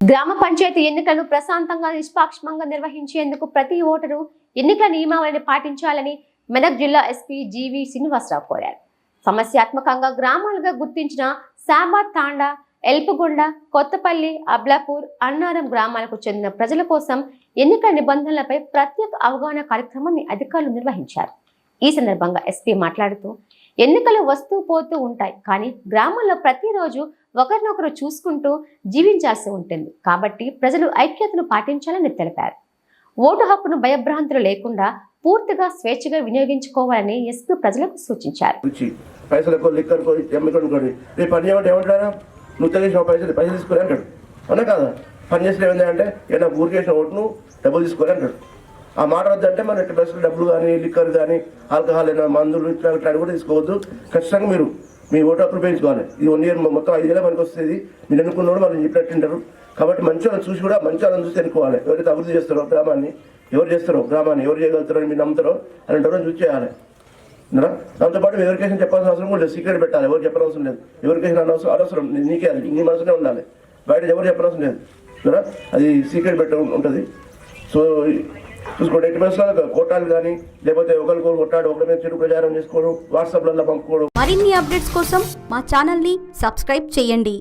గ్రామ పంచాయతీ ఎన్నికలను ప్రశాంతంగా నిష్పాక్షికంగా నిర్వహించేందుకు ప్రతి ఓటరు ఎన్నికల నియమావళిని పాటించాలని మెదక్ జిల్లా ఎస్పీ జీవి శ్రీనివాసరావు కోరారు. సమస్యాత్మకంగా గ్రామాలుగా గుర్తించిన సాబాద్ తాండా, ఎల్పుగొండ, కొత్తపల్లి, అబ్లాపూర్, అన్నారం గ్రామాలకు చెందిన ప్రజల కోసం ఎన్నికల నిబంధనలపై ప్రత్యేక అవగాహన కార్యక్రమాన్ని అధికారులు నిర్వహించారు. ఈ సందర్భంగా ఎస్పీ మాట్లాడుతూ, ఎన్నికలు వస్తూ పోతూ ఉంటాయి, కానీ గ్రామాల్లో ప్రతిరోజు ఒకరినొకరు చూసుకుంటూ జీవించాల్సి ఉంటుంది. కాబట్టి ప్రజలు ఐక్యతను పాటించాలని తెలిపారు. ఓటు హక్కును భయభ్రాంతులు లేకుండా పూర్తిగా స్వేచ్ఛగా వినియోగించుకోవాలని ఎస్పీ ప్రజలకు సూచించారు. పైసలు తీసుకుని అంటాడు, అవునా కాదా? పని చేసిన ఏంటంటే ఏదైనా ఊరికేసిన ఓటును డబ్బులు తీసుకొని అంటాడు. ఆ మాట వద్దంటే మన బస్సులు డబ్బులు కానీ, లిక్కర్ కానీ, ఆల్కహాల్ అయినా మందులు ఇట్లా కూడా తీసుకోవద్దు. ఖచ్చితంగా మీరు మీ ఓటు హక్కులు పెంచుకోవాలి. ఇది 1 ఇయర్ మొత్తం 5 ఏళ్ళ మనకు వస్తుంది. మీరు ఎన్నుకున్నవాడు మనం చెప్పినట్టుంటారు. కాబట్టి మంచి వాళ్ళని చూసి కూడా మంచి వాళ్ళని చూసి ఎన్నుకోవాలి. ఎవరైతే అభివృద్ధి చేస్తారో గ్రామాన్ని, ఎవరు చేయగలుగుతారని మీరు నమ్ముతారో అలాంటి చూసి చేయాలి. దాంతోపాటు ఎవరికేషన్ చెప్పాల్సిన అవసరం కూడా లేదు. సీక్రెట్ పెట్టాలి. ఎవరు చెప్పనవసరం లేదు. ఎవరికేషన్ అనవసరం నీకే, అది నీ మనసునే ఉండాలి. బయట ఎవరు చెప్పనవసరం లేదు. అది సీక్రెట్ పెట్ట ఉంటుంది. సో చూసుకోండి, 80% కోటాలు కానీ, లేకపోతే ఒకరికొకరు కొట్టాడు, ఒకరి మీద చెడు ప్రచారం చేసుకోవడం, వాట్సాప్లలో పంపుకోవడం. మరిన్ని అప్డేట్స్ కోసం మా ఛానల్ని సబ్స్క్రైబ్ చేయండి.